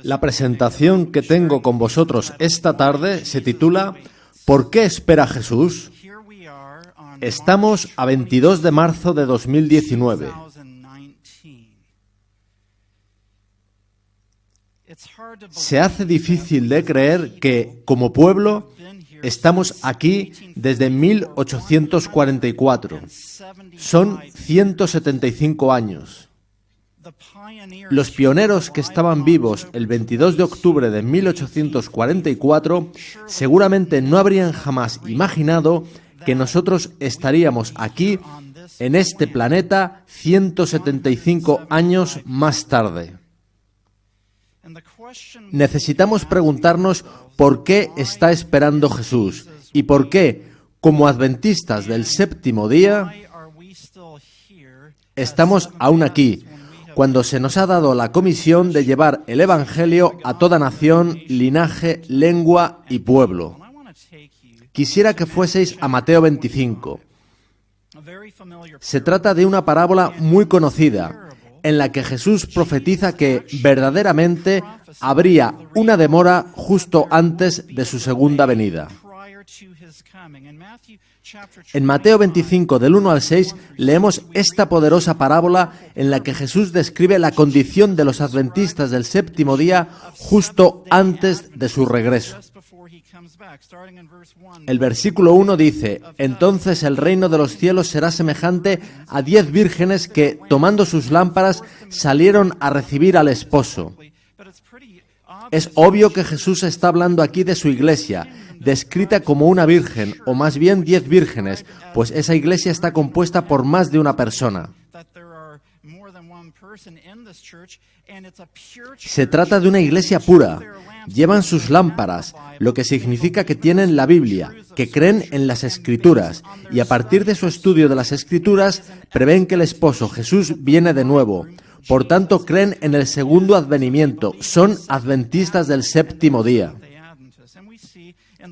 La presentación que tengo con vosotros esta tarde se titula ¿Por qué espera Jesús? Estamos a 22 de marzo de 2019. Se hace difícil de creer que, como pueblo, estamos aquí desde 1844. Son 175 años. Los pioneros que estaban vivos el 22 de octubre de 1844 seguramente no habrían jamás imaginado que nosotros estaríamos aquí, en este planeta, 175 años más tarde. Necesitamos preguntarnos por qué está esperando Jesús y por qué, como adventistas del séptimo día, estamos aún aquí, cuando se nos ha dado la comisión de llevar el Evangelio a toda nación, linaje, lengua y pueblo. Quisiera que fueseis a Mateo 25. Se trata de una parábola muy conocida, en la que Jesús profetiza que verdaderamente habría una demora justo antes de su segunda venida. En Mateo 25, del 1 al 6, leemos esta poderosa parábola en la que Jesús describe la condición de los adventistas del séptimo día justo antes de su regreso. El versículo 1 dice: «Entonces el reino de los cielos será semejante a 10 vírgenes que, tomando sus lámparas, salieron a recibir al esposo». Es obvio que Jesús está hablando aquí de su iglesia, descrita como una virgen, o más bien 10 vírgenes, pues esa iglesia está compuesta por más de una persona. Se trata de una iglesia pura. Llevan sus lámparas, lo que significa que tienen la Biblia, que creen en las Escrituras, y a partir de su estudio de las Escrituras prevén que el esposo Jesús viene de nuevo. Por tanto, creen en el segundo advenimiento, son adventistas del séptimo día.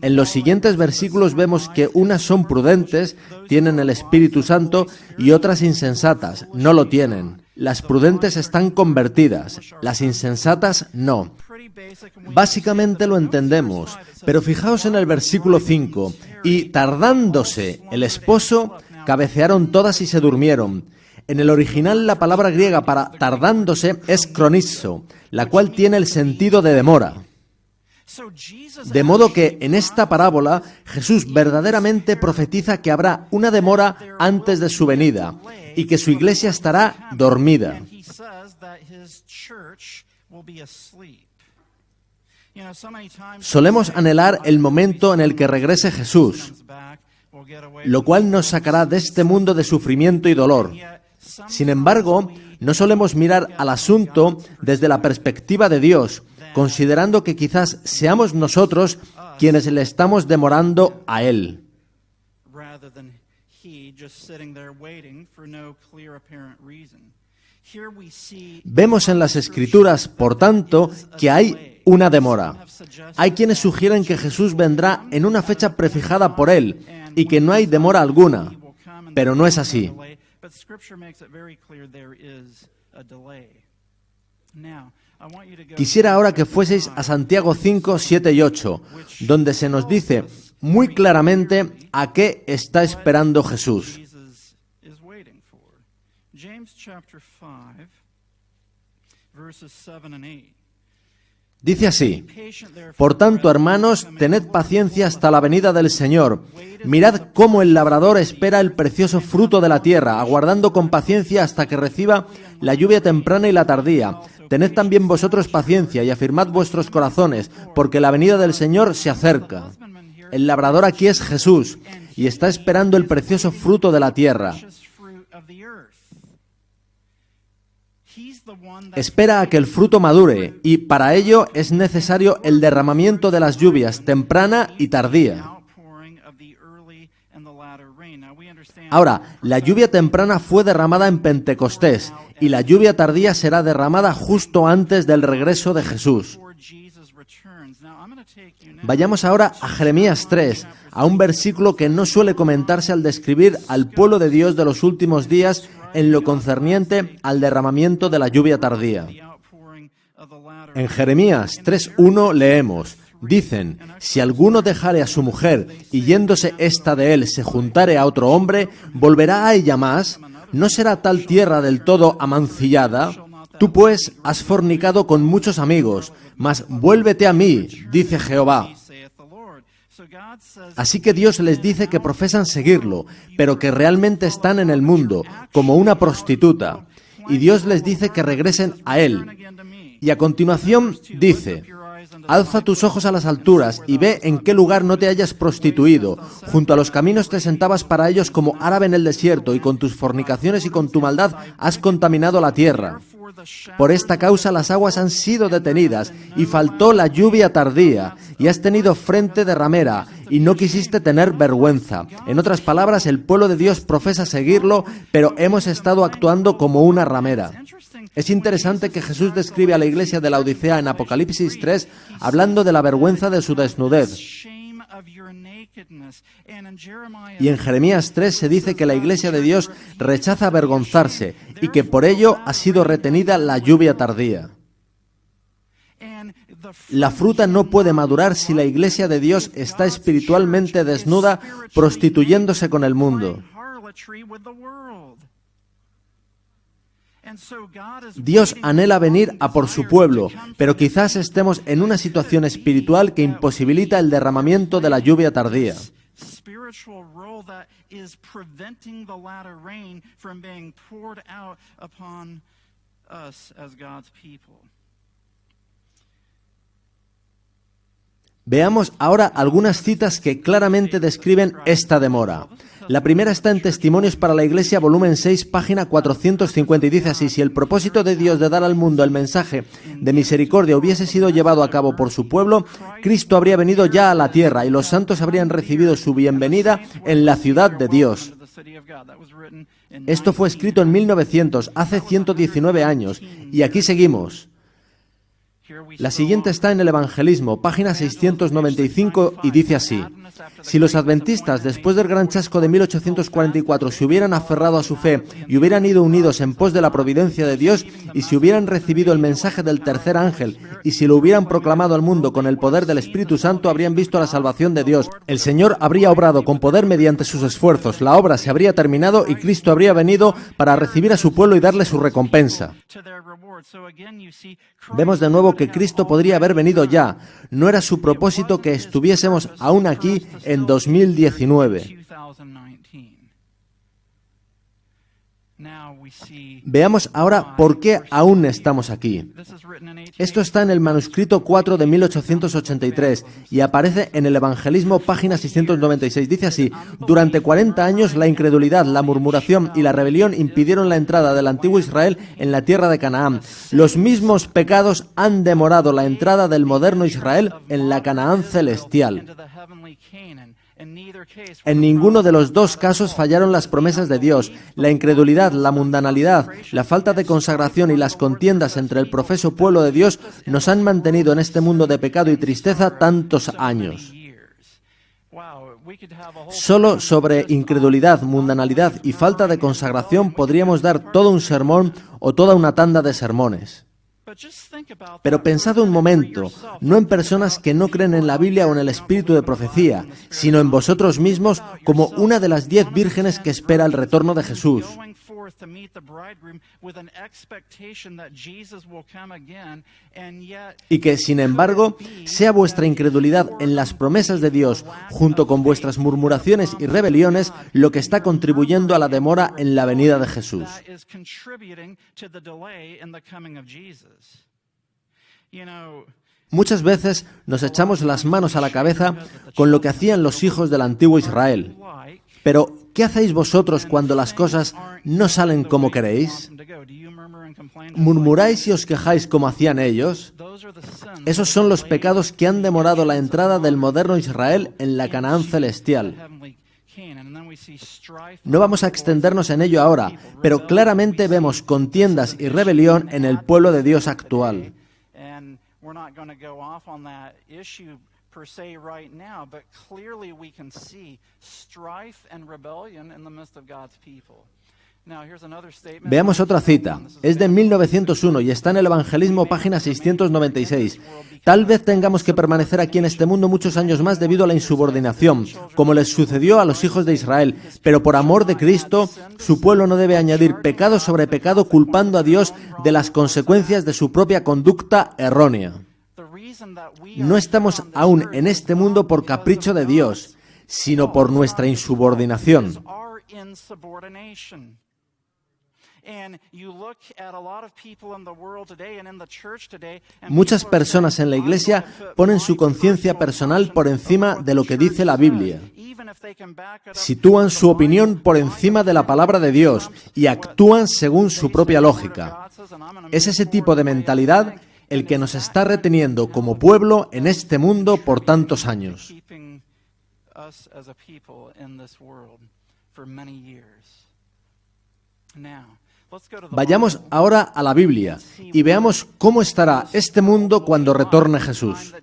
En los siguientes versículos vemos que unas son prudentes, tienen el Espíritu Santo, y otras insensatas, no lo tienen. Las prudentes están convertidas, las insensatas no. Básicamente lo entendemos, pero fijaos en el versículo 5. Y tardándose el esposo, cabecearon todas y se durmieron. En el original la palabra griega para tardándose es kronizo, la cual tiene el sentido de demora. De modo que en esta parábola Jesús verdaderamente profetiza que habrá una demora antes de su venida y que su iglesia estará dormida. Solemos anhelar el momento en el que regrese Jesús, lo cual nos sacará de este mundo de sufrimiento y dolor. Sin embargo, no solemos mirar al asunto desde la perspectiva de Dios, considerando que quizás seamos nosotros quienes le estamos demorando a Él. Vemos en las Escrituras, por tanto, que hay una demora. Hay quienes sugieren que Jesús vendrá en una fecha prefijada por Él y que no hay demora alguna, pero no es así. Quisiera ahora que fueseis a Santiago 5, 7 y 8, donde se nos dice muy claramente a qué está esperando Jesús. Dice así: «Por tanto, hermanos, tened paciencia hasta la venida del Señor. Mirad cómo el labrador espera el precioso fruto de la tierra, aguardando con paciencia hasta que reciba la lluvia temprana y la tardía. Tened también vosotros paciencia y afirmad vuestros corazones, porque la venida del Señor se acerca». El labrador aquí es Jesús, y está esperando el precioso fruto de la tierra. Espera a que el fruto madure, y para ello es necesario el derramamiento de las lluvias, temprana y tardía. Ahora, la lluvia temprana fue derramada en Pentecostés, y la lluvia tardía será derramada justo antes del regreso de Jesús. Vayamos ahora a Jeremías 3, a un versículo que no suele comentarse al describir al pueblo de Dios de los últimos días en lo concerniente al derramamiento de la lluvia tardía. En Jeremías 3:1 leemos: dicen, si alguno dejare a su mujer y yéndose ésta de él se juntare a otro hombre, ¿volverá a ella más? ¿No será tal tierra del todo amancillada? Tú pues has fornicado con muchos amigos, mas vuélvete a mí, dice Jehová. Así que Dios les dice que profesan seguirlo, pero que realmente están en el mundo, como una prostituta. Y Dios les dice que regresen a Él. Y a continuación dice: alza tus ojos a las alturas y ve en qué lugar no te hayas prostituido. Junto a los caminos te sentabas para ellos como árabe en el desierto, y con tus fornicaciones y con tu maldad has contaminado la tierra. Por esta causa las aguas han sido detenidas, y faltó la lluvia tardía, y has tenido frente de ramera, y no quisiste tener vergüenza. En otras palabras, el pueblo de Dios profesa seguirlo, pero hemos estado actuando como una ramera. Es interesante que Jesús describe a la iglesia de la Odisea en Apocalipsis 3, hablando de la vergüenza de su desnudez. Y en Jeremías 3 se dice que la iglesia de Dios rechaza avergonzarse y que por ello ha sido retenida la lluvia tardía. La fruta no puede madurar si la iglesia de Dios está espiritualmente desnuda, prostituyéndose con el mundo. Dios anhela venir a por su pueblo, pero quizás estemos en una situación espiritual que imposibilita el derramamiento de la lluvia tardía. Veamos ahora algunas citas que claramente describen esta demora. La primera está en Testimonios para la Iglesia, volumen 6, página 450, y dice así: si el propósito de Dios de dar al mundo el mensaje de misericordia hubiese sido llevado a cabo por su pueblo, Cristo habría venido ya a la tierra y los santos habrían recibido su bienvenida en la ciudad de Dios. Esto fue escrito en 1900, hace 119 años, y aquí seguimos. La siguiente está en el Evangelismo, página 695, y dice así: si los adventistas, después del gran chasco de 1844, se hubieran aferrado a su fe y hubieran ido unidos en pos de la providencia de Dios, y si hubieran recibido el mensaje del tercer ángel, y si lo hubieran proclamado al mundo con el poder del Espíritu Santo, habrían visto la salvación de Dios. El Señor habría obrado con poder mediante sus esfuerzos, la obra se habría terminado y Cristo habría venido para recibir a su pueblo y darle su recompensa. Vemos de nuevo que Cristo podría haber venido ya. No era su propósito que estuviésemos aún aquí en 2019. Veamos ahora por qué aún estamos aquí. Esto está en el manuscrito 4 de 1883 y aparece en el Evangelismo, página 696. Dice así: durante 40 años la incredulidad, la murmuración y la rebelión impidieron la entrada del antiguo Israel en la tierra de Canaán. Los mismos pecados han demorado la entrada del moderno Israel en la Canaán celestial. En ninguno de los dos casos fallaron las promesas de Dios. La incredulidad, la mundanalidad, la falta de consagración y las contiendas entre el profeso pueblo de Dios nos han mantenido en este mundo de pecado y tristeza tantos años. Solo sobre incredulidad, mundanalidad y falta de consagración podríamos dar todo un sermón o toda una tanda de sermones. Pero pensad un momento, no en personas que no creen en la Biblia o en el espíritu de profecía, sino en vosotros mismos como una de las 10 vírgenes que espera el retorno de Jesús. Y que, sin embargo, sea vuestra incredulidad en las promesas de Dios, junto con vuestras murmuraciones y rebeliones, lo que está contribuyendo a la demora en la venida de Jesús. Muchas veces nos echamos las manos a la cabeza con lo que hacían los hijos del antiguo Israel. Pero, ¿qué hacéis vosotros cuando las cosas no salen como queréis? ¿Murmuráis y os quejáis como hacían ellos? Esos son los pecados que han demorado la entrada del moderno Israel en la Canaán celestial. No vamos a extendernos en ello ahora, pero claramente vemos contiendas y rebelión en el pueblo de Dios actual. Per se right now, but clearly we can see strife and rebellion in the midst of God's people. Now, here's another statement. Veamos otra cita. Es de 1901 y está en el Evangelismo, página 696. Tal vez tengamos que permanecer aquí en este mundo muchos años más debido a la insubordinación, como les sucedió a los hijos de Israel, pero por amor de Cristo, su pueblo no debe añadir pecado sobre pecado, culpando a Dios de las consecuencias de su propia conducta errónea. No estamos aún en este mundo por capricho de Dios, sino por nuestra insubordinación. Muchas personas en la iglesia ponen su conciencia personal por encima de lo que dice la Biblia. Sitúan su opinión por encima de la palabra de Dios y actúan según su propia lógica. Es ese tipo de mentalidad el que nos está reteniendo como pueblo en este mundo por tantos años. Vayamos ahora a la Biblia y veamos cómo estará este mundo cuando retorne Jesús.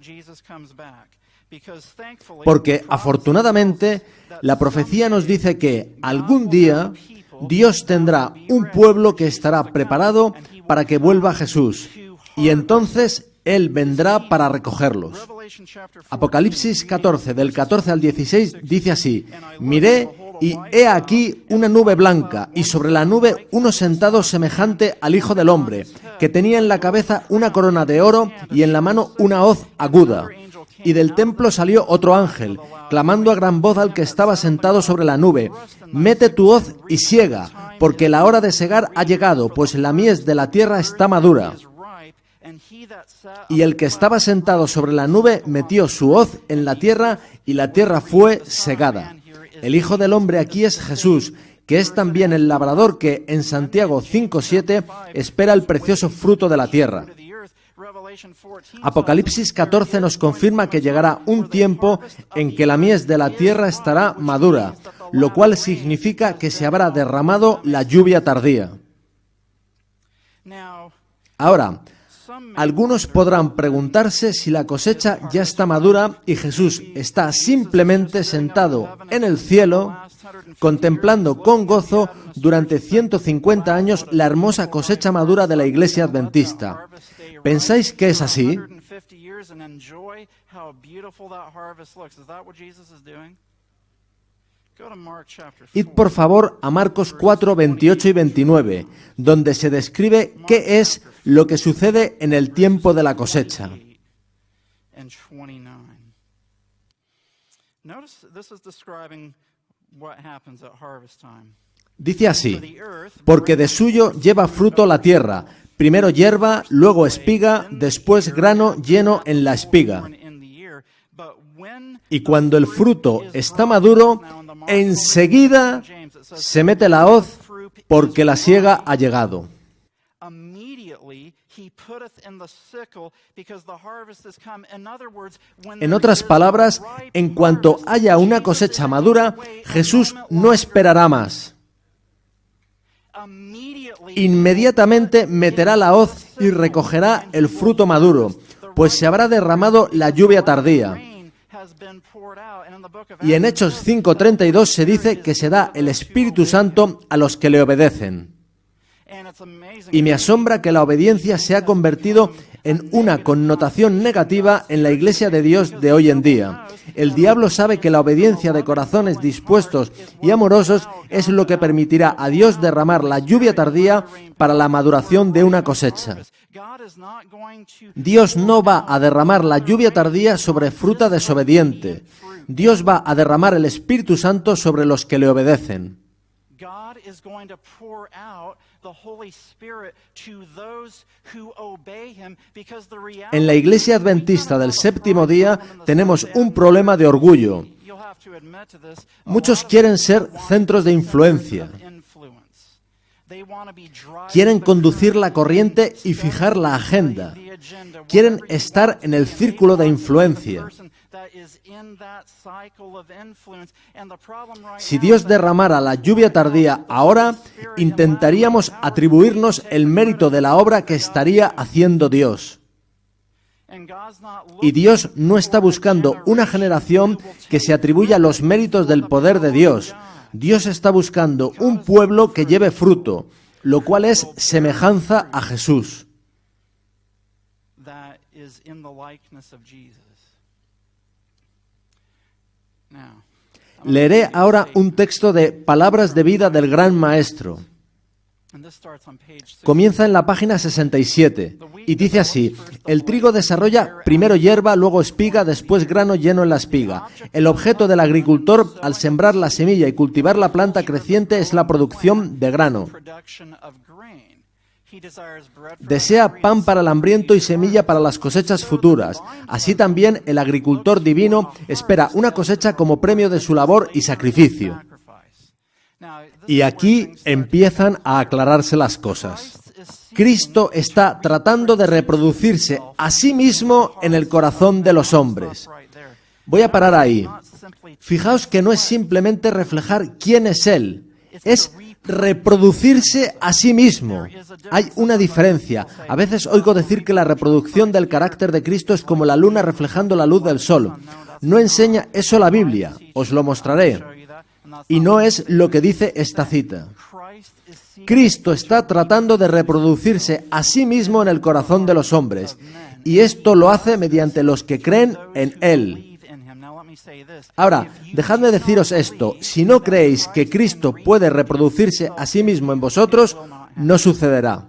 Porque afortunadamente la profecía nos dice que algún día Dios tendrá un pueblo que estará preparado para que vuelva Jesús y entonces Él vendrá para recogerlos. Apocalipsis 14, del 14 al 16, dice así: Miré y he aquí una nube blanca, y sobre la nube uno sentado semejante al Hijo del Hombre, que tenía en la cabeza una corona de oro y en la mano una hoz aguda. Y del templo salió otro ángel, clamando a gran voz al que estaba sentado sobre la nube: Mete tu hoz y siega, porque la hora de segar ha llegado, pues la mies de la tierra está madura. Y el que estaba sentado sobre la nube metió su hoz en la tierra, y la tierra fue segada. El Hijo del Hombre aquí es Jesús, que es también el labrador que en Santiago 5:7 espera el precioso fruto de la tierra. Apocalipsis 14 nos confirma que llegará un tiempo en que la mies de la tierra estará madura, lo cual significa que se habrá derramado la lluvia tardía. Ahora, algunos podrán preguntarse si la cosecha ya está madura y Jesús está simplemente sentado en el cielo, contemplando con gozo durante 150 años la hermosa cosecha madura de la Iglesia Adventista. ¿Pensáis que es así? Id por favor a Marcos 4, 28 y 29, donde se describe qué es lo que sucede en el tiempo de la cosecha. Dice así: Porque de suyo lleva fruto la tierra, primero hierba, luego espiga, después grano lleno en la espiga. Y cuando el fruto está maduro, enseguida se mete la hoz, porque la siega ha llegado. En otras palabras, en cuanto haya una cosecha madura, Jesús no esperará más. Inmediatamente meterá la hoz y recogerá el fruto maduro, pues se habrá derramado la lluvia tardía. Y en Hechos 5:32 se dice que se da el Espíritu Santo a los que le obedecen. Y me asombra que la obediencia se ha convertido en una connotación negativa en la Iglesia de Dios de hoy en día. El diablo sabe que la obediencia de corazones dispuestos y amorosos es lo que permitirá a Dios derramar la lluvia tardía para la maduración de una cosecha. Dios no va a derramar la lluvia tardía sobre fruta desobediente. Dios va a derramar el Espíritu Santo sobre los que le obedecen. En la Iglesia Adventista del Séptimo Día tenemos un problema de orgullo. Muchos quieren ser centros de influencia. Quieren conducir la corriente y fijar la agenda. Quieren estar en el círculo de influencia. Si Dios derramara la lluvia tardía ahora, intentaríamos atribuirnos el mérito de la obra que estaría haciendo Dios. Y Dios no está buscando una generación que se atribuya los méritos del poder de Dios. Dios está buscando un pueblo que lleve fruto, lo cual es semejanza a Jesús. that is in the likeness of Jesus. Now, Leeré ahora un texto de Palabras de vida del Gran Maestro. and this starts on page 6. Comienza en la página 67 y dice así: el trigo desarrolla primero hierba, luego espiga, después grano lleno en la espiga. El objeto del agricultor al sembrar la semilla y cultivar la planta creciente es la producción de grano. Production of grain. He desires bread for Desea pan para el hambriento y semilla para las cosechas futuras. Así también el agricultor divino espera una cosecha como premio de su labor y sacrificio. sacrifice. Now, this Y aquí empiezan a aclararse las cosas. Cristo está tratando de reproducirse a sí mismo en el corazón de los hombres. right there. Voy a parar ahí. Not simply Fijaos que no es simplemente reflejar quién es Él, es reproducirse a sí mismo. Hay una diferencia. A veces oigo decir que la reproducción del carácter de Cristo es como la luna reflejando la luz del sol. No enseña eso la Biblia, os lo mostraré. show you that, and that's Y no es lo que dice esta cita. Christ is seeking Cristo está tratando de reproducirse a sí mismo en el corazón de los hombres, y esto lo hace mediante los que creen en Él. believe in him. Now let me say this. Ahora, dejadme deciros esto: si no creéis que Cristo puede reproducirse a sí mismo en vosotros, no sucederá.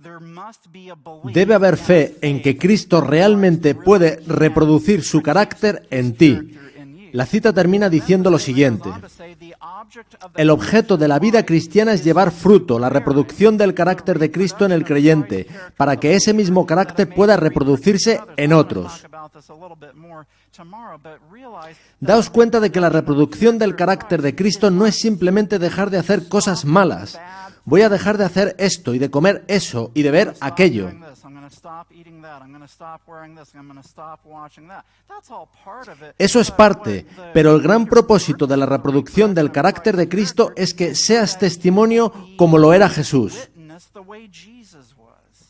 There must be a belief Debe haber fe en que Cristo realmente puede reproducir su carácter en ti. in you. La cita termina diciendo lo siguiente: On to say the object of the el objeto de la vida cristiana es llevar fruto, la reproducción del carácter de Cristo en el creyente, para que ese mismo carácter pueda reproducirse en otros. talk about this a little bit more tomorrow, but realize Daos cuenta de que la reproducción del carácter de Cristo no es simplemente dejar de hacer cosas malas. Voy a dejar de hacer esto y de comer eso y de ver aquello. doing this, I'm going to stop eating that, I'm going to stop wearing this, I'm going to stop watching that. That's all part of it. Eso es parte, pero el gran propósito de la reproducción del carácter de Cristo es que seas testimonio como lo era Jesús. Witness the way Jesus was.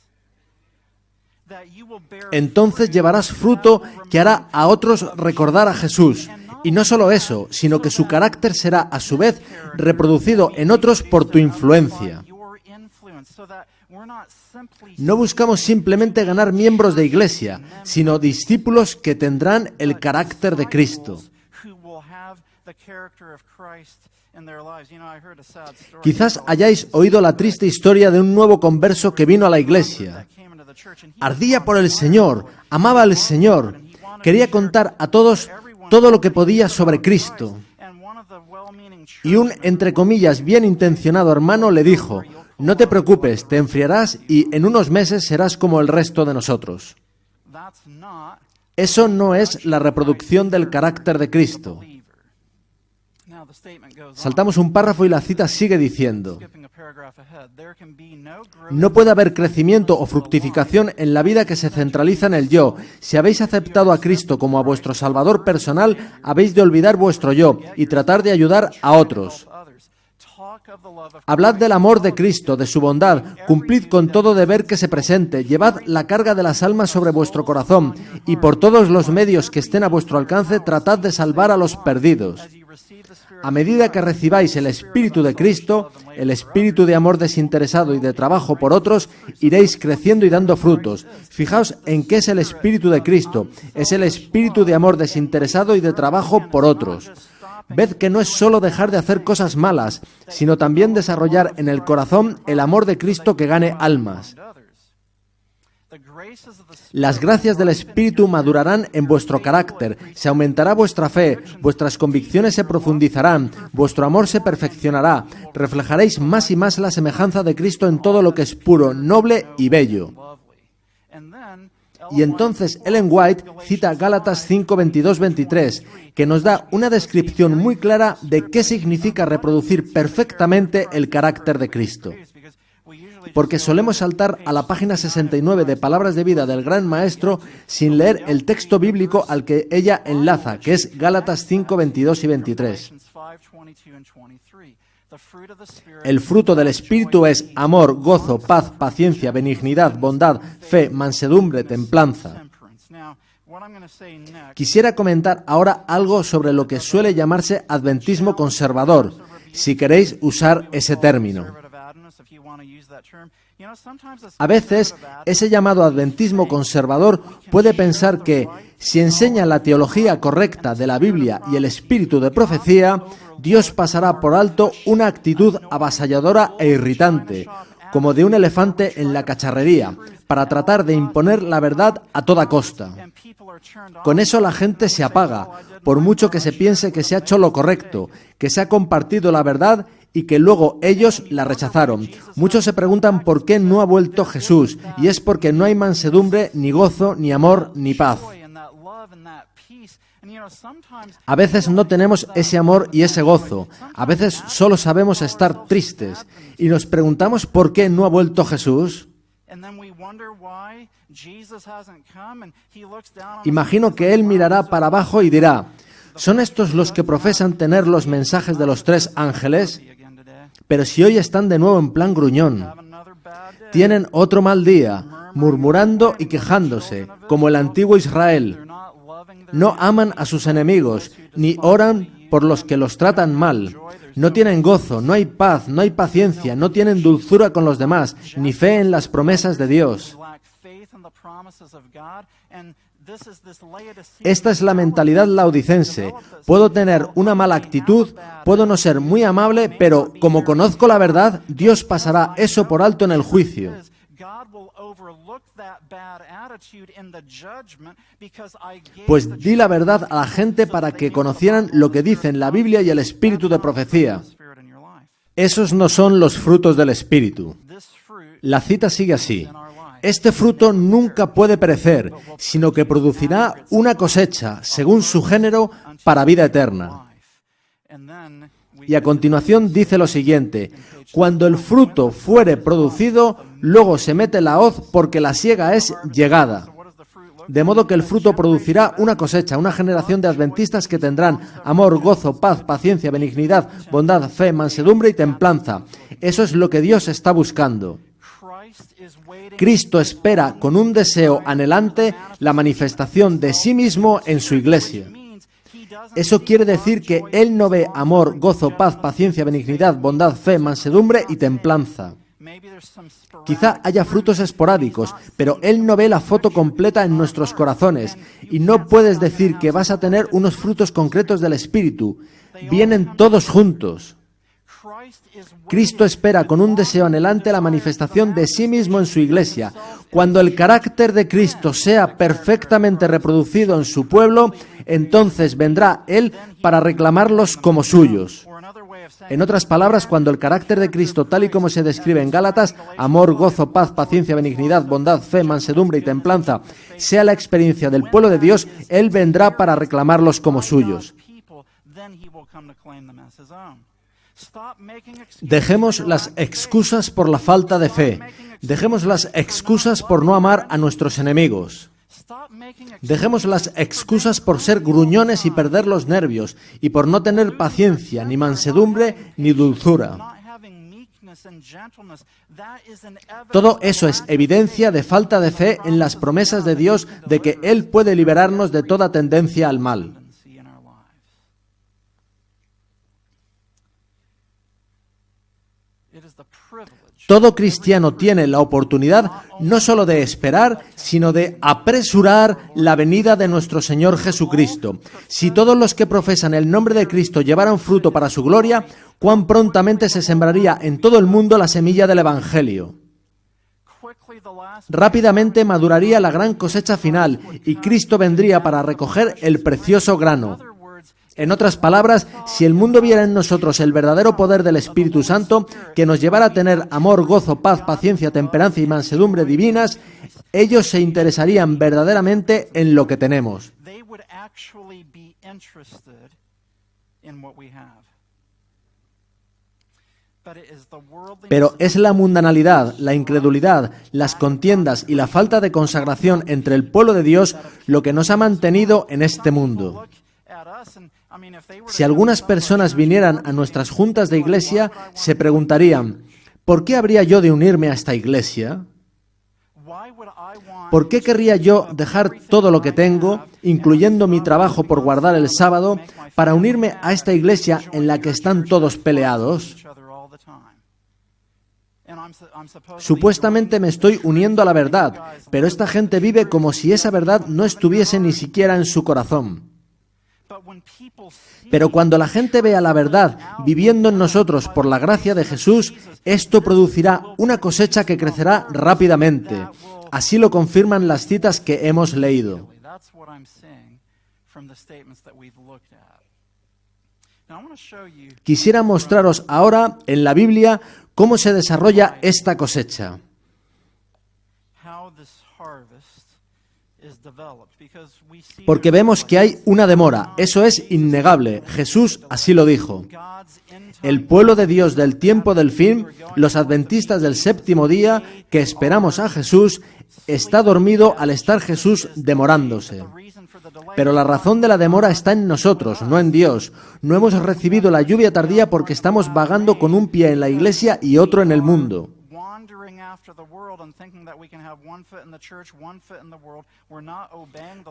That you will bear Entonces llevarás fruto que hará a otros recordar a Jesús. Y no solo eso, sino que su carácter será a su vez reproducido en otros por tu influencia. your influence, so that we're not simply No buscamos simplemente ganar miembros de iglesia, sino discípulos que tendrán el carácter de Cristo. who will have the character of Christ in their lives. You know, I heard a sad story. Quizás hayáis oído la triste historia de un nuevo converso que vino a la iglesia. Came into the church and he Ardía por el Señor, amaba al Señor, quería contar a todos todo lo que podía sobre Cristo. and one of the well-meaning Y un, entre comillas, bien intencionado hermano le dijo: no te preocupes, te enfriarás y en unos meses serás como el resto de nosotros. that's not Eso no es la reproducción del carácter de Cristo. believer. Now the statement goes on, Saltamos un párrafo y la cita sigue diciendo: skipping a paragraph ahead. There can be no growth no puede haber crecimiento o fructificación en la vida que se centraliza en el yo. Si habéis aceptado a Cristo como a vuestro Salvador personal, habéis de olvidar vuestro yo y tratar de ayudar a otros. others. Talk of the love of Hablad del amor de Cristo, de su bondad, cumplid con todo deber que se presente, llevad la carga de las almas sobre vuestro corazón, y por todos los medios que estén a vuestro alcance tratad de salvar a los perdidos. as you receive the Spirit A medida que recibáis el Espíritu de Cristo, el Espíritu de amor desinteresado y de trabajo por otros, iréis creciendo y dando frutos. Fijaos en qué es el Espíritu de Cristo. Es el Espíritu de amor desinteresado y de trabajo por otros. Ved que no es solo dejar de hacer cosas malas, sino también desarrollar en el corazón el amor de Cristo que gane almas. and others. The graces of the Spirit Las gracias del Espíritu madurarán en vuestro carácter, se aumentará vuestra fe, vuestras convicciones se profundizarán, vuestro amor se perfeccionará, reflejaréis más y más la semejanza de Cristo en todo lo que es puro, noble y bello. lovely. And then Y entonces Ellen White cita Gálatas 5, 22, 23, que nos da una descripción muy clara de qué significa reproducir perfectamente el carácter de Cristo. because we usually Porque solemos saltar a la página 69 de Palabras de Vida del Gran Maestro sin leer el texto bíblico al que ella enlaza, que es Gálatas 5, 22 y 23. Galatians 5, 22 and 23. The fruit of the Spirit El fruto del Espíritu es amor, gozo, paz, paciencia, benignidad, bondad, fe, mansedumbre, templanza. temperance. Now, What I'm going to say next. Quisiera comentar ahora algo sobre lo que suele llamarse adventismo conservador, si queréis usar ese término. A veces, ese llamado adventismo conservador puede pensar que, si enseña la teología correcta de la Biblia y el espíritu de profecía, Dios pasará por alto una actitud avasalladora e irritante, como de un elefante en la cacharrería, para tratar de imponer la verdad a toda costa. Con eso la gente se apaga, por mucho que se piense que se ha hecho lo correcto, que se ha compartido la verdad y que luego ellos la rechazaron. Muchos se preguntan por qué no ha vuelto Jesús, y es porque no hay mansedumbre, ni gozo, ni amor, ni paz. A veces no tenemos ese amor y ese gozo. A veces solo sabemos estar tristes. Y nos preguntamos por qué no ha vuelto Jesús. Imagino que Él mirará para abajo y dirá: ¿son estos los que profesan tener los mensajes de los 3 ángeles? Pero si hoy están de nuevo en plan gruñón. Tienen otro mal día, murmurando y quejándose, como el antiguo Israel. No aman a sus enemigos, ni oran por los que los tratan mal. No tienen gozo, no hay paz, no hay paciencia, no tienen dulzura con los demás, ni fe en las promesas de Dios. Esta es la mentalidad laodicense. Puedo tener una mala actitud, puedo no ser muy amable, pero como conozco la verdad, Dios pasará eso por alto en el juicio. Pues di la verdad a la gente para que conocieran lo que dicen la Biblia y el espíritu de profecía. Esos no son los frutos del espíritu. La cita sigue así: este fruto nunca puede perecer, sino que producirá una cosecha, según su género, para vida eterna. Y a continuación dice lo siguiente: cuando el fruto fuere producido, luego se mete la hoz, porque la siega es llegada. De modo que el fruto producirá una cosecha, una generación de adventistas que tendrán amor, gozo, paz, paciencia, benignidad, bondad, fe, mansedumbre y templanza. Eso es lo que Dios está buscando. Cristo espera con un deseo anhelante la manifestación de sí mismo en su iglesia. Eso quiere decir que Él no ve amor, gozo, paz, paciencia, benignidad, bondad, fe, mansedumbre y templanza. Quizá haya frutos esporádicos, pero Él no ve la foto completa en nuestros corazones, y no puedes decir que vas a tener unos frutos concretos del Espíritu. Vienen todos juntos. Cristo espera con un deseo anhelante la manifestación de sí mismo en su iglesia. Cuando el carácter de Cristo sea perfectamente reproducido en su pueblo, entonces vendrá Él para reclamarlos como suyos. En otras palabras, cuando el carácter de Cristo, tal y como se describe en Gálatas, amor, gozo, paz, paciencia, benignidad, bondad, fe, mansedumbre y templanza, sea la experiencia del pueblo de Dios, Él vendrá para reclamarlos como suyos. Dejemos las excusas por la falta de fe. Dejemos las excusas por no amar a nuestros enemigos. Dejemos las excusas por ser gruñones y perder los nervios, y por no tener paciencia, ni mansedumbre, ni dulzura. Todo eso es evidencia de falta de fe en las promesas de Dios de que Él puede liberarnos de toda tendencia al mal. Todo cristiano tiene la oportunidad no solo de esperar, sino de apresurar la venida de nuestro Señor Jesucristo. Si todos los que profesan el nombre de Cristo llevaran fruto para su gloria, cuán prontamente se sembraría en todo el mundo la semilla del Evangelio. Rápidamente maduraría la gran cosecha final y Cristo vendría para recoger el precioso grano. En otras palabras, si el mundo viera en nosotros el verdadero poder del Espíritu Santo, que nos llevara a tener amor, gozo, paz, paciencia, templanza y mansedumbre divinas, ellos se interesarían verdaderamente en lo que tenemos. Pero es la mundanalidad, la incredulidad, las contiendas y la falta de consagración entre el pueblo de Dios lo que nos ha mantenido en este mundo. Si algunas personas vinieran a nuestras juntas de iglesia, se preguntarían: ¿por qué habría yo de unirme a esta iglesia? ¿Por qué querría yo dejar todo lo que tengo, incluyendo mi trabajo por guardar el sábado, para unirme a esta iglesia en la que están todos peleados? Supuestamente me estoy uniendo a la verdad, pero esta gente vive como si esa verdad no estuviese ni siquiera en su corazón. Pero cuando la gente vea la verdad viviendo en nosotros por la gracia de Jesús, esto producirá una cosecha que crecerá rápidamente. Así lo confirman las citas que hemos leído. Quisiera mostraros ahora en la Biblia cómo se desarrolla esta cosecha. Porque vemos que hay una demora, eso es innegable. Jesús así lo dijo. El pueblo de Dios del tiempo del fin, los adventistas del séptimo día, que esperamos a Jesús, está dormido al estar Jesús demorándose. Pero la razón de la demora está en nosotros, no en Dios. No hemos recibido la lluvia tardía porque estamos vagando con un pie en la iglesia y otro en el mundo.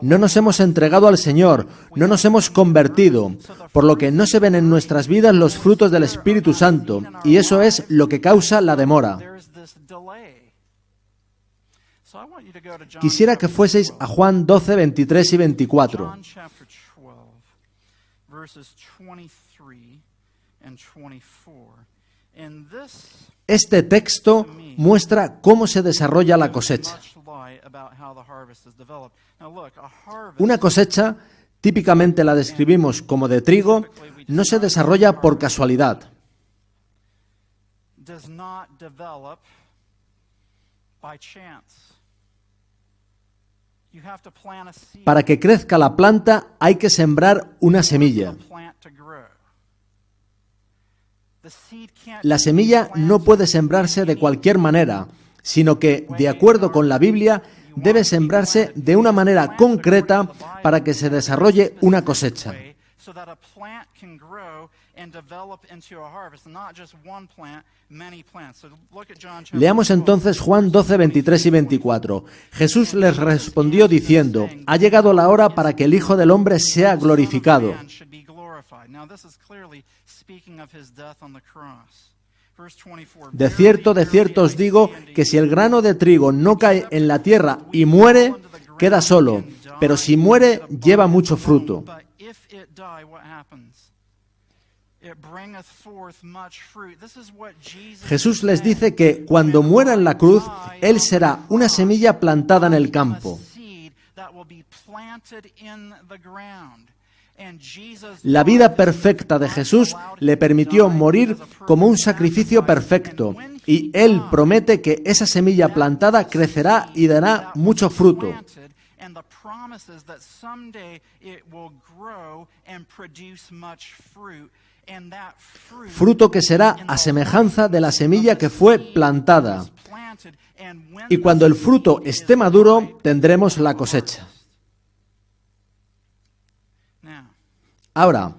No nos hemos entregado al Señor, no nos hemos convertido, por lo que no se ven en nuestras vidas los frutos del Espíritu Santo, y eso es lo que causa la demora. Quisiera que fueseis a Juan 12, 23 y 24. Este texto muestra cómo se desarrolla la cosecha. Una cosecha, típicamente la describimos como de trigo, no se desarrolla por casualidad. Para que crezca la planta hay que sembrar una semilla. La semilla no puede sembrarse de cualquier manera, sino que, de acuerdo con la Biblia, debe sembrarse de una manera concreta para que se desarrolle una cosecha. Leamos entonces Juan 12, 23 y 24. Jesús les respondió diciendo: ha llegado la hora para que el Hijo del Hombre sea glorificado. De cierto os digo que si el grano de trigo no cae en la tierra y muere, queda solo, pero si muere, lleva mucho fruto. Jesús les dice que cuando muera en la cruz, Él será una semilla plantada en el campo. La vida perfecta de Jesús le permitió morir como un sacrificio perfecto, y Él promete que esa semilla plantada crecerá y dará mucho fruto. Fruto que será a semejanza de la semilla que fue plantada. Y cuando el fruto esté maduro, tendremos la cosecha. Ahora,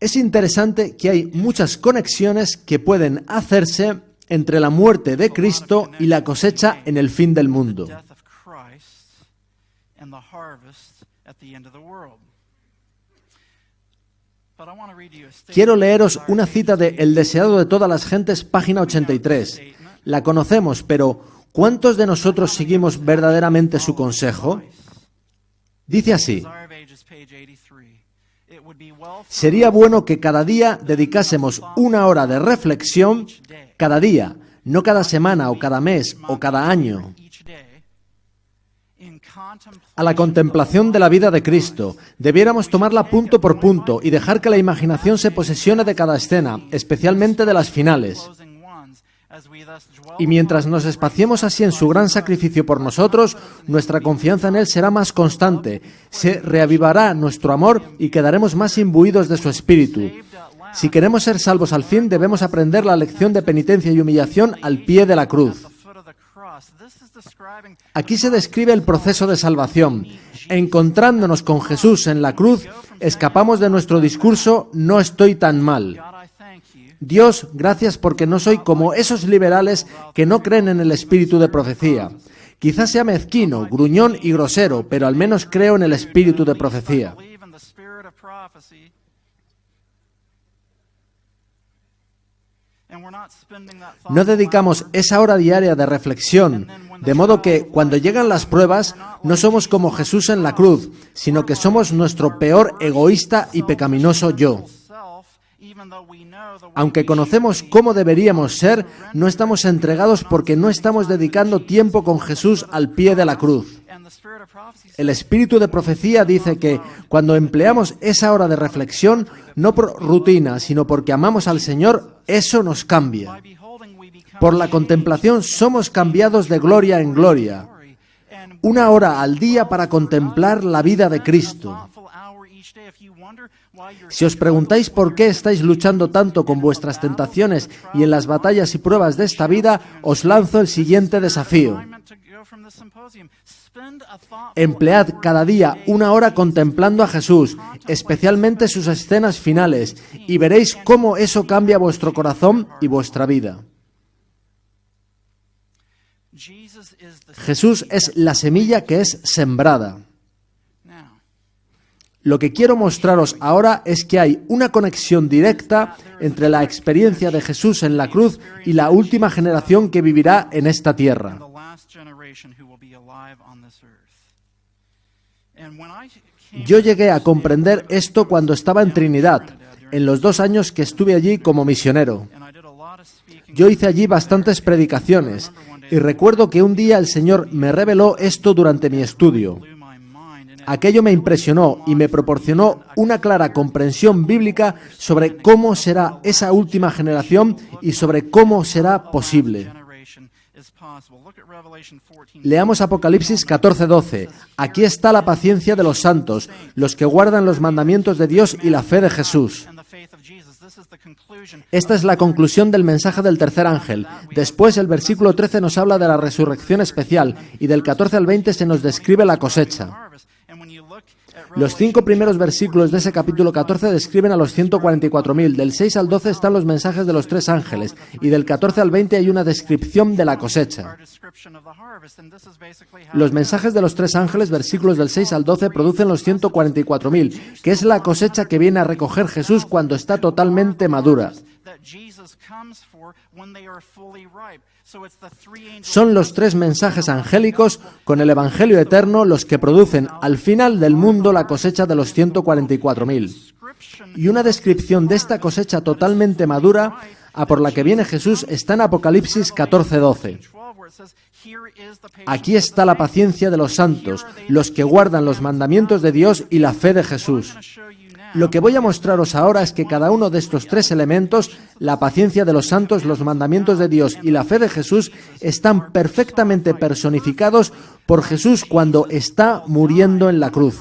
es interesante que hay muchas conexiones que pueden hacerse entre la muerte de Cristo y la cosecha en el fin del mundo. Quiero leeros una cita de El deseado de todas las gentes, página 83. La conocemos, pero ¿cuántos de nosotros seguimos verdaderamente su consejo? Dice así: sería bueno que cada día dedicásemos una hora de reflexión, cada día, no cada semana o cada mes o cada año, a la contemplación de la vida de Cristo. Debiéramos tomarla punto por punto y dejar que la imaginación se posesione de cada escena, especialmente de las finales. Y mientras nos espaciemos así en su gran sacrificio por nosotros, nuestra confianza en Él será más constante, se reavivará nuestro amor y quedaremos más imbuidos de su espíritu. Si queremos ser salvos al fin, debemos aprender la lección de penitencia y humillación al pie de la cruz. Aquí se describe el proceso de salvación. Encontrándonos con Jesús en la cruz, escapamos de nuestro discurso «no estoy tan mal». Dios, gracias porque no soy como esos liberales que no creen en el espíritu de profecía. Quizás sea mezquino, gruñón y grosero, pero al menos creo en el espíritu de profecía. No dedicamos esa hora diaria de reflexión, de modo que cuando llegan las pruebas no somos como Jesús en la cruz, sino que somos nuestro peor egoísta y pecaminoso yo. Aunque conocemos cómo deberíamos ser, no estamos entregados porque no estamos dedicando tiempo con Jesús al pie de la cruz. El espíritu de profecía dice que cuando empleamos esa hora de reflexión, no por rutina, sino porque amamos al Señor, eso nos cambia. Por la contemplación somos cambiados de gloria en gloria. Una hora al día para contemplar la vida de Cristo. Si os preguntáis por qué estáis luchando tanto con vuestras tentaciones y en las batallas y pruebas de esta vida, os lanzo el siguiente desafío. Emplead cada día una hora contemplando a Jesús, especialmente sus escenas finales, y veréis cómo eso cambia vuestro corazón y vuestra vida. Jesús es la semilla que es sembrada. Lo que quiero mostraros ahora es que hay una conexión directa entre la experiencia de Jesús en la cruz y la última generación que vivirá en esta tierra. Yo llegué a comprender esto cuando estaba en Trinidad, en los 2 años que estuve allí como misionero. Yo hice allí bastantes predicaciones y recuerdo que un día el Señor me reveló esto durante mi estudio. Aquello me impresionó y me proporcionó una clara comprensión bíblica sobre cómo será esa última generación y sobre cómo será posible. Leamos Apocalipsis 14:12. Aquí está la paciencia de los santos, los que guardan los mandamientos de Dios y la fe de Jesús. Esta es la conclusión del mensaje del tercer ángel. Después el versículo 13 nos habla de la resurrección especial y del 14 al 20 se nos describe la cosecha. Los 5 primeros versículos de ese capítulo 14 describen a los 144.000. Del 6 al 12 están los mensajes de los 3 ángeles y del 14 al 20 hay una descripción de la cosecha. Los mensajes de los 3 ángeles, versículos del 6 al 12, producen los 144.000, que es la cosecha que viene a recoger Jesús cuando está totalmente madura. Son los 3 mensajes angélicos con el Evangelio eterno los que producen al final del mundo la cosecha de los 144.000. Y una descripción de esta cosecha totalmente madura, a por la que viene Jesús, está en Apocalipsis 14:12. Aquí está la paciencia de los santos, los que guardan los mandamientos de Dios y la fe de Jesús. Lo que voy a mostraros ahora es que cada uno de estos 3 elementos, la paciencia de los santos, los mandamientos de Dios y la fe de Jesús, están perfectamente personificados por Jesús cuando está muriendo en la cruz.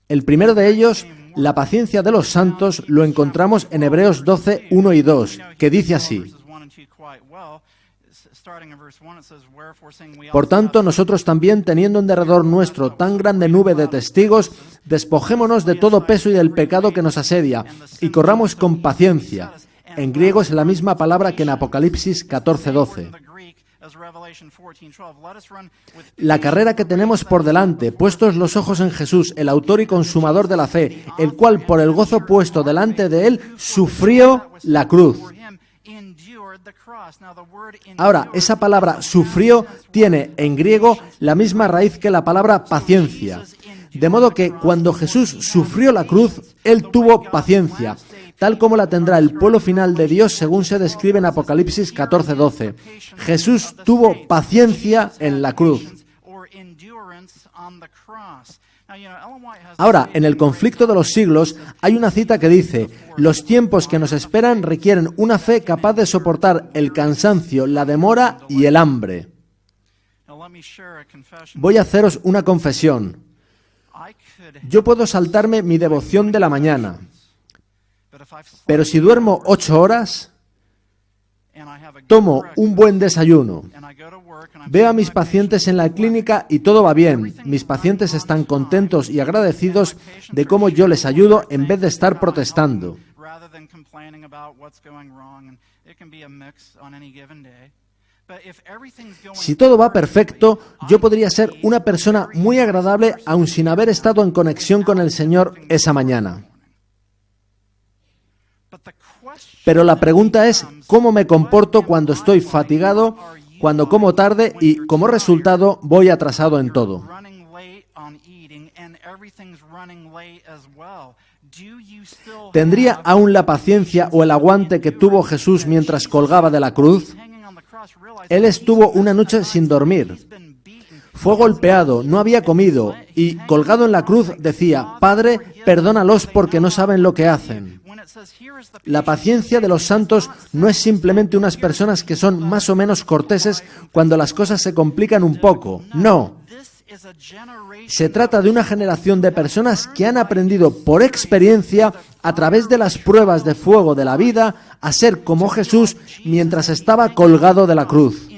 El primero de ellos, la paciencia de los santos, lo encontramos en Hebreos 12, 1 y 2, que dice así: Por tanto, nosotros también, teniendo en derredor nuestro tan grande nube de testigos, despojémonos de todo peso y del pecado que nos asedia, y corramos con paciencia. En griego es la misma palabra que en Apocalipsis 14:12. La carrera que tenemos por delante, puestos los ojos en Jesús, el autor y consumador de la fe, el cual por el gozo puesto delante de él, sufrió la cruz. Ahora, esa palabra sufrió tiene en griego la misma raíz que la palabra paciencia. De modo que cuando Jesús sufrió la cruz, él tuvo paciencia, tal como la tendrá el pueblo final de Dios según se describe en Apocalipsis 14:12. Jesús tuvo paciencia en la cruz. Ahora, en el conflicto de los siglos hay una cita que dice: los tiempos que nos esperan requieren una fe capaz de soportar el cansancio, la demora y el hambre. Voy a haceros una confesión. Yo puedo saltarme mi devoción de la mañana, pero si duermo 8 horas, Tomo un buen desayuno. Veo a mis pacientes en la clínica y todo va bien. Mis pacientes están contentos y agradecidos de cómo yo les ayudo en vez de estar protestando. Si todo va perfecto, yo podría ser una persona muy agradable aun sin haber estado en conexión con el Señor esa mañana. Pero la pregunta es, ¿cómo me comporto cuando estoy fatigado, cuando como tarde y, como resultado, voy atrasado en todo? ¿Tendría aún la paciencia o el aguante que tuvo Jesús mientras colgaba de la cruz? Él estuvo una noche sin dormir. Fue golpeado, no había comido y, colgado en la cruz, decía, «Padre, perdónalos porque no saben lo que hacen». La paciencia de los santos no es simplemente unas personas que son más o menos corteses cuando las cosas se complican un poco. No. Se trata de una generación de personas que han aprendido por experiencia, a través de las pruebas de fuego de la vida, a ser como Jesús mientras estaba colgado de la cruz.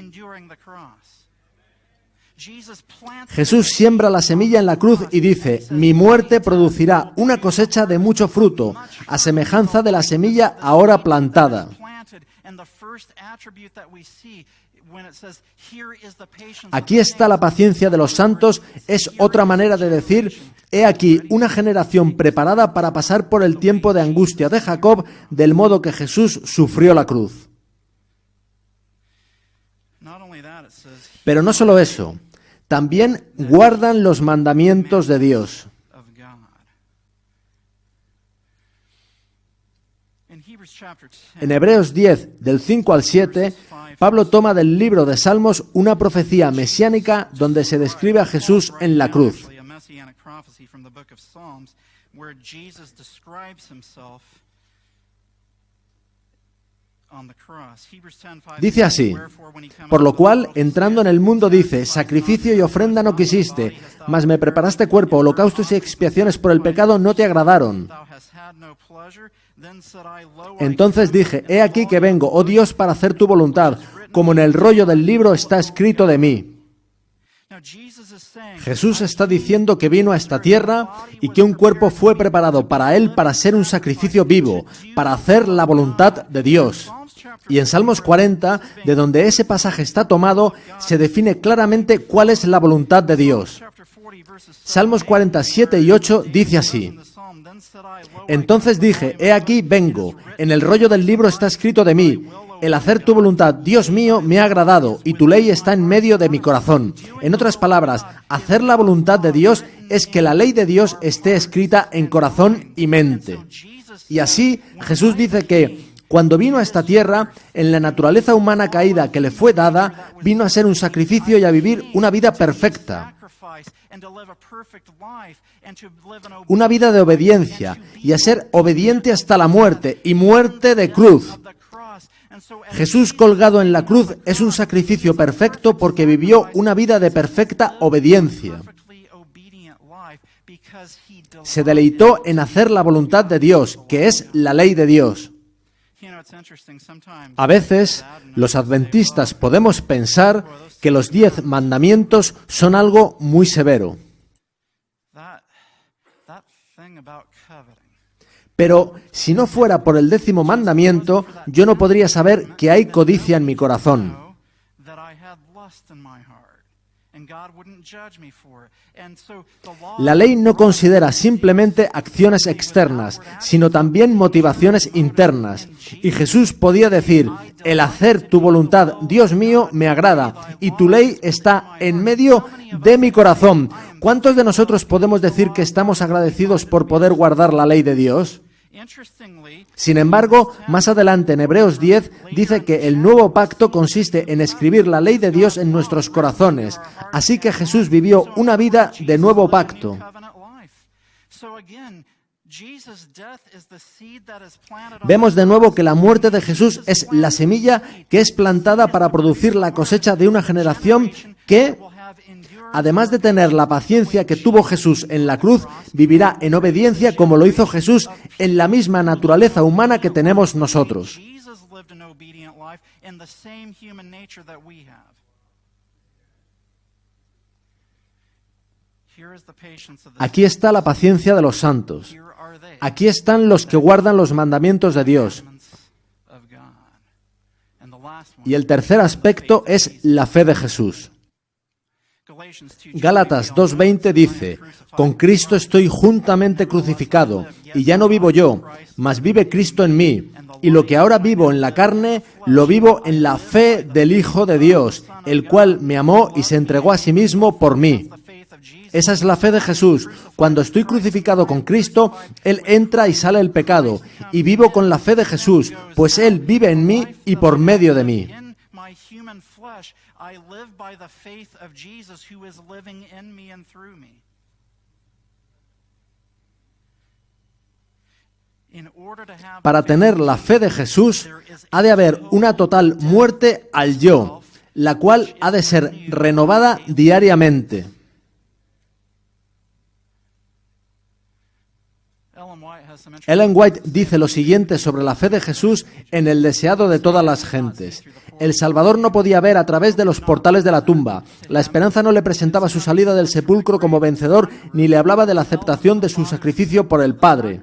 Jesús siembra la semilla en la cruz y dice, mi muerte producirá una cosecha de mucho fruto, a semejanza de la semilla ahora plantada. Aquí está la paciencia de los santos, es otra manera de decir, he aquí una generación preparada para pasar por el tiempo de angustia de Jacob, del modo que Jesús sufrió la cruz. Pero no solo eso, también guardan los mandamientos de Dios. En Hebreos 10, del 5 al 7, Pablo toma del libro de Salmos una profecía mesiánica donde se describe a Jesús en la cruz. Dice así, por lo cual, entrando en el mundo dice, sacrificio y ofrenda no quisiste, mas me preparaste cuerpo, holocaustos y expiaciones por el pecado no te agradaron. Entonces dije, he aquí que vengo, oh Dios, para hacer tu voluntad, como en el rollo del libro está escrito de mí. Jesús está diciendo que vino a esta tierra y que un cuerpo fue preparado para él para ser un sacrificio vivo, para hacer la voluntad de Dios. Y en Salmos 40, de donde ese pasaje está tomado, se define claramente cuál es la voluntad de Dios. Salmos 47 y 8 dice así, entonces dije, he aquí vengo, en el rollo del libro está escrito de mí, el hacer tu voluntad, Dios mío, me ha agradado, y tu ley está en medio de mi corazón. En otras palabras, hacer la voluntad de Dios es que la ley de Dios esté escrita en corazón y mente. Y así, Jesús dice que, cuando vino a esta tierra, en la naturaleza humana caída que le fue dada, vino a ser un sacrificio y a vivir una vida perfecta. Una vida de obediencia, y a ser obediente hasta la muerte, y muerte de cruz. Jesús colgado en la cruz es un sacrificio perfecto porque vivió una vida de perfecta obediencia. Se deleitó en hacer la voluntad de Dios, que es la ley de Dios. A veces, los adventistas podemos pensar que los 10 mandamientos son algo muy severo. Pero si no fuera por el 10º mandamiento, yo no podría saber que hay codicia en mi corazón. La ley no considera simplemente acciones externas, sino también motivaciones internas. Y Jesús podía decir, el hacer tu voluntad, Dios mío, me agrada, y tu ley está en medio de mi corazón. ¿Cuántos de nosotros podemos decir que estamos agradecidos por poder guardar la ley de Dios? Sin embargo, más adelante en Hebreos 10 dice que el nuevo pacto consiste en escribir la ley de Dios en nuestros corazones. Así que Jesús vivió una vida de nuevo pacto. Vemos de nuevo que la muerte de Jesús es la semilla que es plantada para producir la cosecha de una generación que, además de tener la paciencia que tuvo Jesús en la cruz, vivirá en obediencia como lo hizo Jesús en la misma naturaleza humana que tenemos nosotros. lived an obedient life in the same human nature that we have. Here is the patience of the Aquí está la paciencia de los santos. Here are they, Aquí están los que guardan los mandamientos de Dios. of God. And the last one, Y el tercer aspecto es la fe de Jesús. Galatians 2:20, Gálatas 2:20 dice: con Cristo estoy juntamente crucificado, y ya no vivo yo, mas vive Cristo en mí. Y lo que ahora vivo en la carne, lo vivo en la fe del Hijo de Dios, el cual me amó y se entregó a sí mismo por mí. Esa es la fe de Jesús. Cuando estoy crucificado con Cristo, Él entra y sale el pecado, y vivo con la fe de Jesús, pues Él vive en mí y por medio de mí. In my human flesh, I live by the faith of Jesus who is living in me and through me. In order to have Para tener la fe de Jesús, ha de haber una total muerte al yo, la cual ha de ser renovada diariamente. Ellen White dice lo siguiente sobre la fe de Jesús en El deseado de todas las gentes. El Salvador no podía ver a través de los portales de la tumba. La esperanza no le presentaba su salida del sepulcro como vencedor, ni le hablaba de la aceptación de su sacrificio por el Padre.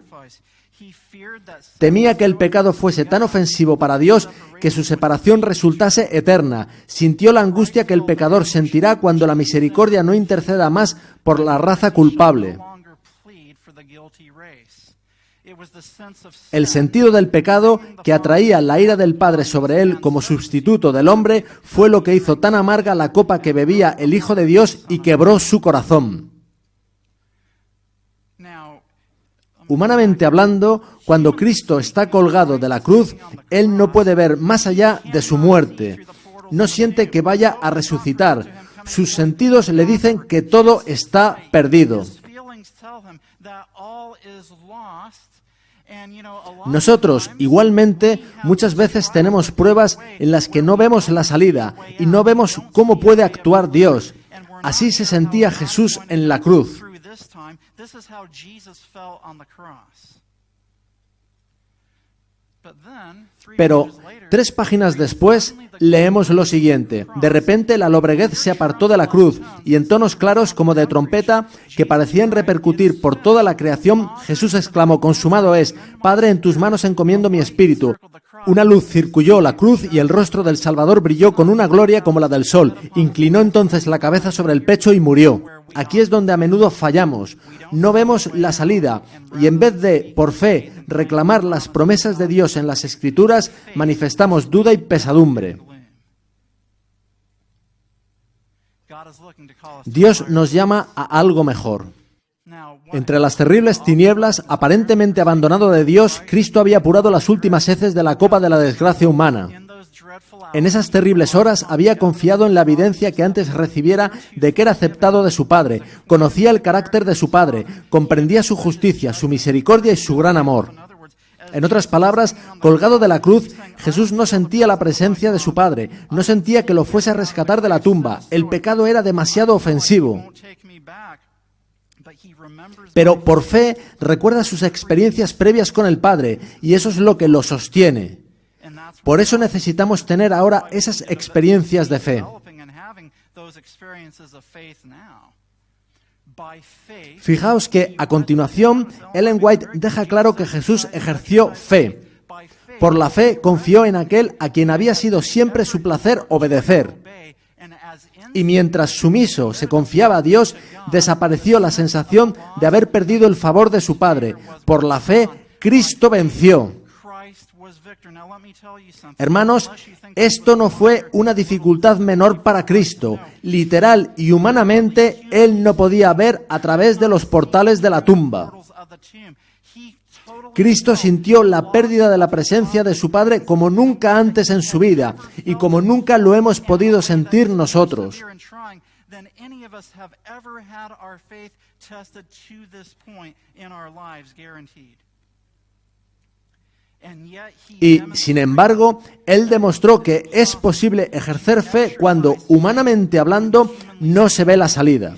Temía que el pecado fuese tan ofensivo para Dios que su separación resultase eterna. Sintió la angustia que el pecador sentirá cuando la misericordia no interceda más por la raza culpable. El sentido del pecado que atraía la ira del Padre sobre él como sustituto del hombre fue lo que hizo tan amarga la copa que bebía el Hijo de Dios y quebró su corazón. Humanamente hablando, cuando Cristo está colgado de la cruz, Él no puede ver más allá de su muerte. No siente que vaya a resucitar. Sus sentidos le dicen que todo está perdido. Nosotros, igualmente, muchas veces tenemos pruebas en las que no vemos la salida y no vemos cómo puede actuar Dios. Así se sentía Jesús en la cruz. Pero 3 páginas después leemos lo siguiente: de repente la lobreguez se apartó de la cruz y en tonos claros como de trompeta que parecían repercutir por toda la creación, Jesús exclamó: consumado es, Padre, en tus manos encomiendo mi espíritu. Una luz circulló la cruz y el rostro del Salvador brilló con una gloria como la del sol. Inclinó entonces la cabeza sobre el pecho y murió. Aquí es donde a menudo fallamos. No vemos la salida y en vez de, por fe, reclamar las promesas de Dios en las Escrituras, manifestamos duda y pesadumbre. Dios nos llama a algo mejor. Entre las terribles tinieblas, aparentemente abandonado de Dios, Cristo había apurado las últimas heces de la copa de la desgracia humana. En esas terribles horas había confiado en la evidencia que antes recibiera de que era aceptado de su Padre, conocía el carácter de su Padre, comprendía su justicia, su misericordia y su gran amor. En otras palabras, colgado de la cruz, Jesús no sentía la presencia de su Padre, no sentía que lo fuese a rescatar de la tumba. El pecado era demasiado ofensivo. Pero por fe recuerda sus experiencias previas con el Padre, y eso es lo que lo sostiene. Por eso necesitamos tener ahora esas experiencias de fe. Fijaos que, a continuación, Ellen White deja claro que Jesús ejerció fe. Por la fe confió en aquel a quien había sido siempre su placer obedecer. Y mientras sumiso se confiaba a Dios, desapareció la sensación de haber perdido el favor de su Padre. Por la fe, Cristo venció. Hermanos, esto no fue una dificultad menor para Cristo. Literal y humanamente, Él no podía ver a través de los portales de la tumba. Cristo sintió la pérdida de la presencia de su Padre como nunca antes en su vida y como nunca lo hemos podido sentir nosotros. Y, sin embargo, Él demostró que es posible ejercer fe cuando, humanamente hablando, no se ve la salida.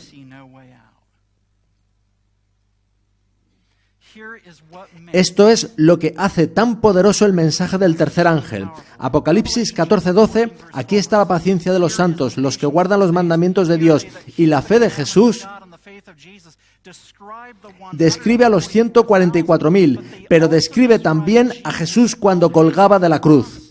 Esto es lo que hace tan poderoso el mensaje del tercer ángel. Apocalipsis 14:12, aquí está la paciencia de los santos, los que guardan los mandamientos de Dios, y la fe de Jesús describe a los 144.000, pero describe también a Jesús cuando colgaba de la cruz.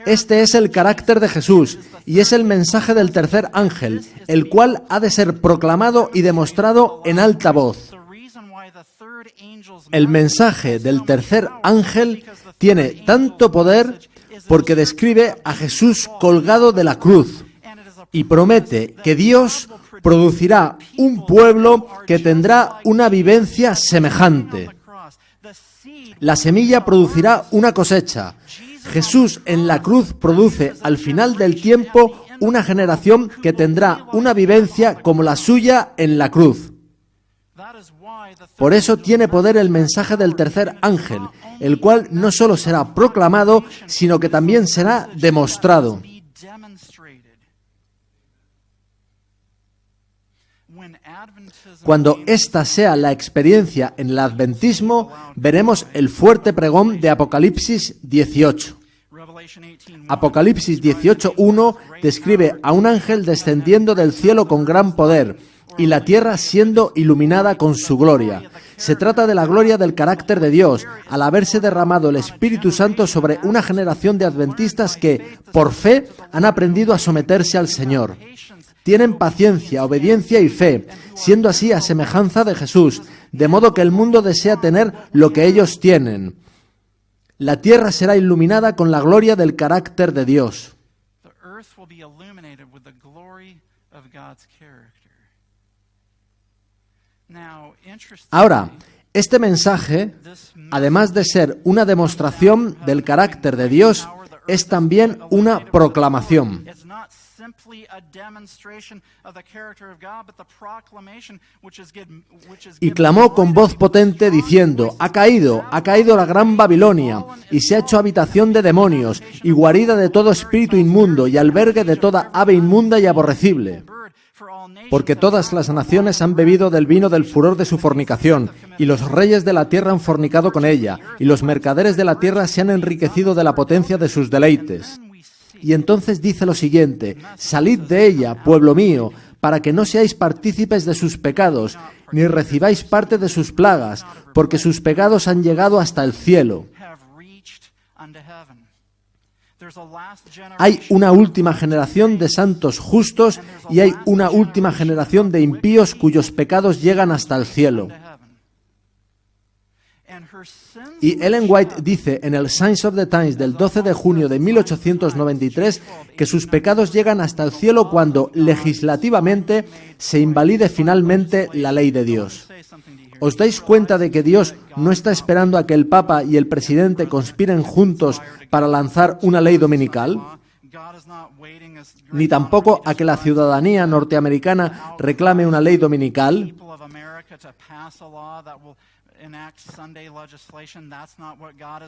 Este es el carácter de Jesús y es el mensaje del tercer ángel, el cual ha de ser proclamado y demostrado en alta voz. El mensaje del tercer ángel tiene tanto poder porque describe a Jesús colgado de la cruz y promete que Dios producirá un pueblo que tendrá una vivencia semejante. La semilla producirá una cosecha. Jesús en la cruz produce al final del tiempo una generación que tendrá una vivencia como la suya en la cruz. Por eso tiene poder el mensaje del tercer ángel, el cual no solo será proclamado, sino que también será demostrado. Cuando esta sea la experiencia en el adventismo, veremos el fuerte pregón de Apocalipsis 18. Apocalipsis 18:1 describe a un ángel descendiendo del cielo con gran poder y la tierra siendo iluminada con su gloria. Se trata de la gloria del carácter de Dios, al haberse derramado el Espíritu Santo sobre una generación de adventistas que, por fe, han aprendido a someterse al Señor. Tienen paciencia, obediencia y fe, siendo así a semejanza de Jesús, de modo que el mundo desea tener lo que ellos tienen. La tierra será iluminada con la gloria del carácter de Dios. Ahora, este mensaje, además de ser una demostración del carácter de Dios, es también una proclamación. Y clamó con voz potente diciendo: ha caído la gran Babilonia, y se ha hecho habitación de demonios, y guarida de todo espíritu inmundo, y albergue de toda ave inmunda y aborrecible. Porque todas las naciones han bebido del vino del furor de su fornicación, y los reyes de la tierra han fornicado con ella, y los mercaderes de la tierra se han enriquecido de la potencia de sus deleites. Y entonces dice lo siguiente: salid de ella, pueblo mío, para que no seáis partícipes de sus pecados, ni recibáis parte de sus plagas, porque sus pecados han llegado hasta el cielo. Hay una última generación de santos justos y hay una última generación de impíos cuyos pecados llegan hasta el cielo. Y Ellen White dice en el Signs of the Times del 12 de junio de 1893 que sus pecados llegan hasta el cielo cuando legislativamente se invalide finalmente la ley de Dios. ¿Os dais cuenta de que Dios no está esperando a que el Papa y el presidente conspiren juntos para lanzar una ley dominical? Ni tampoco a que la ciudadanía norteamericana reclame una ley dominical.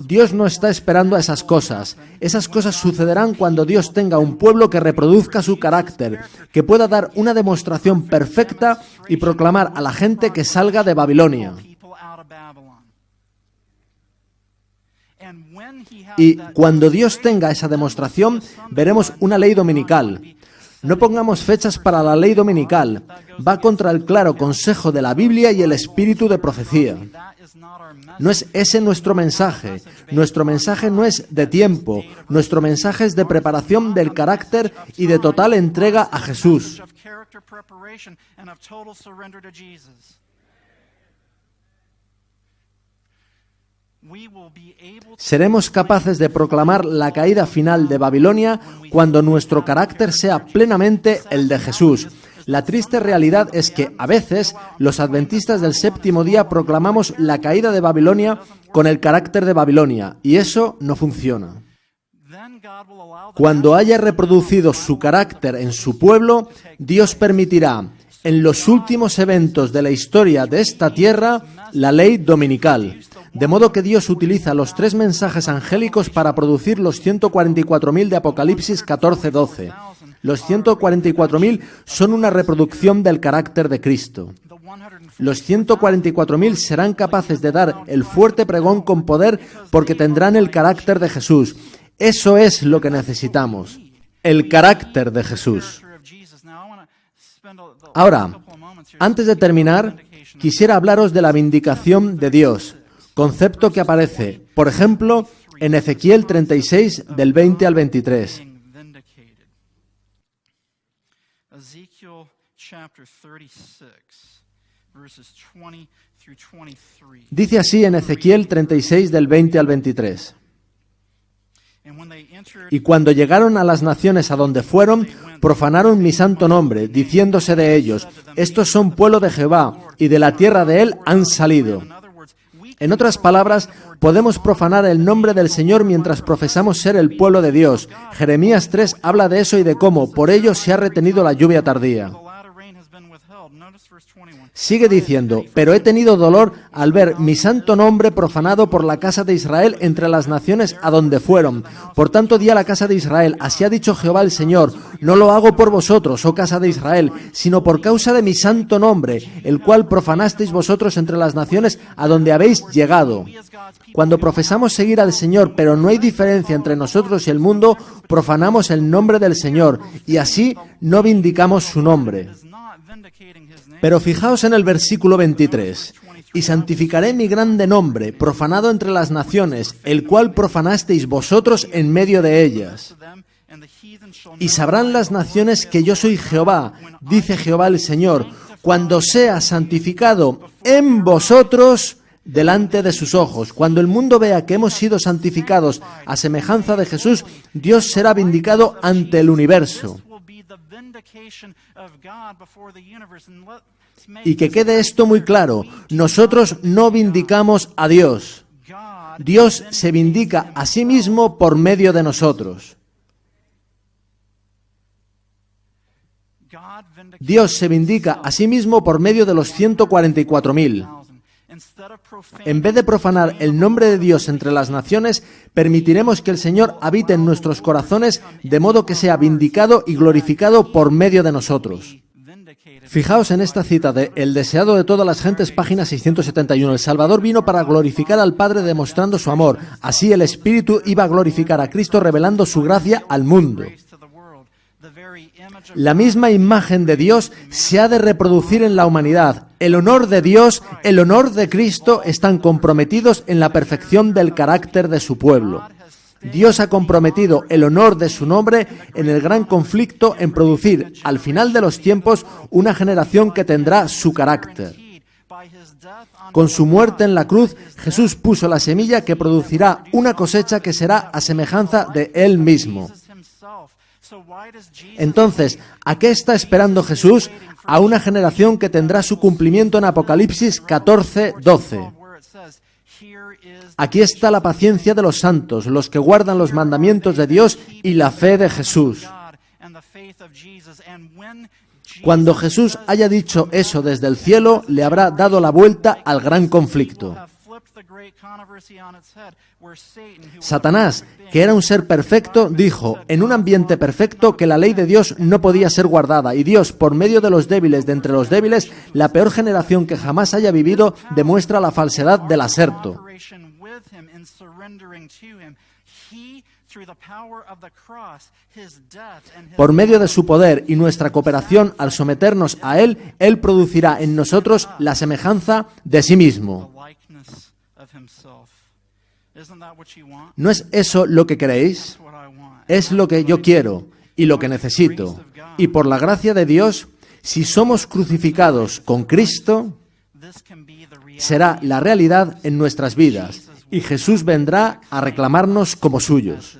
Dios no está esperando a esas cosas. Esas cosas sucederán cuando Dios tenga un pueblo que reproduzca su carácter, que pueda dar una demostración perfecta y proclamar a la gente que salga de Babilonia. Y cuando Dios tenga esa demostración, veremos una ley dominical. No pongamos fechas para la ley dominical. Va contra el claro consejo de la Biblia y el espíritu de profecía. No es ese nuestro mensaje. Nuestro mensaje no es de tiempo. Nuestro mensaje es de preparación del carácter y de total entrega a Jesús. Seremos capaces de proclamar la caída final de Babilonia cuando nuestro carácter sea plenamente el de Jesús. La triste realidad es que, a veces, los adventistas del séptimo día proclamamos la caída de Babilonia con el carácter de Babilonia, y eso no funciona. Cuando haya reproducido su carácter en su pueblo, Dios permitirá, en los últimos eventos de la historia de esta tierra, la ley dominical. De modo que Dios utiliza los 3 mensajes angélicos para producir los 144.000 de Apocalipsis 14:12. Los 144.000 son una reproducción del carácter de Cristo. Los 144.000 serán capaces de dar el fuerte pregón con poder porque tendrán el carácter de Jesús. Eso es lo que necesitamos, el carácter de Jesús. Ahora, antes de terminar, quisiera hablaros de la vindicación de Dios, concepto que aparece, por ejemplo, en Ezequiel 36, del 20 al 23. Dice así en Ezequiel 36, del 20 al 23. Y cuando llegaron a las naciones a donde fueron, profanaron mi santo nombre, diciéndose de ellos, estos son pueblo de Jehová, y de la tierra de él han salido. En otras palabras, podemos profanar el nombre del Señor mientras profesamos ser el pueblo de Dios. Jeremías 3 habla de eso y de cómo, por ello se ha retenido la lluvia tardía. Sigue diciendo, pero he tenido dolor al ver mi santo nombre profanado por la casa de Israel entre las naciones a donde fueron. Por tanto di a la casa de Israel, así ha dicho Jehová el Señor, no lo hago por vosotros, oh casa de Israel, sino por causa de mi santo nombre, el cual profanasteis vosotros entre las naciones a donde habéis llegado. Cuando profesamos seguir al Señor, pero no hay diferencia entre nosotros y el mundo, profanamos el nombre del Señor, y así no vindicamos su nombre. Pero fijaos en el versículo 23. Y santificaré mi grande nombre, profanado entre las naciones, el cual profanasteis vosotros en medio de ellas. Y sabrán las naciones que yo soy Jehová, dice Jehová el Señor, cuando sea santificado en vosotros delante de sus ojos. Cuando el mundo vea que hemos sido santificados a semejanza de Jesús, Dios será vindicado ante el universo. Y que quede esto muy claro, nosotros no vindicamos a Dios. Dios se vindica a sí mismo por medio de nosotros. Dios se vindica a sí mismo por medio de los 144.000. En vez de profanar el nombre de Dios entre las naciones, permitiremos que el Señor habite en nuestros corazones de modo que sea vindicado y glorificado por medio de nosotros. Fijaos en esta cita de El deseado de todas las gentes, página 671. El Salvador vino para glorificar al Padre demostrando su amor. Así el Espíritu iba a glorificar a Cristo revelando su gracia al mundo. La misma imagen de Dios se ha de reproducir en la humanidad. El honor de Dios, el honor de Cristo están comprometidos en la perfección del carácter de su pueblo. Dios ha comprometido el honor de su nombre en el gran conflicto en producir, al final de los tiempos, una generación que tendrá su carácter. Con su muerte en la cruz, Jesús puso la semilla que producirá una cosecha que será a semejanza de Él mismo. Entonces, ¿a qué está esperando Jesús? A una generación que tendrá su cumplimiento en Apocalipsis 14:12. Aquí está la paciencia de los santos, los que guardan los mandamientos de Dios y la fe de Jesús. Cuando Jesús haya dicho eso desde el cielo, le habrá dado la vuelta al gran conflicto. Satanás, que era un ser perfecto, dijo, en un ambiente perfecto, que la ley de Dios no podía ser guardada, y Dios, por medio de los débiles de entre los débiles, la peor generación que jamás haya vivido, demuestra la falsedad del aserto. Por medio de su poder y nuestra cooperación al someternos a Él, Él producirá en nosotros la semejanza de sí mismo. ¿No es eso lo que queréis? Es lo que yo quiero y lo que necesito. Y por la gracia de Dios, si somos crucificados con Cristo, será la realidad en nuestras vidas y Jesús vendrá a reclamarnos como suyos.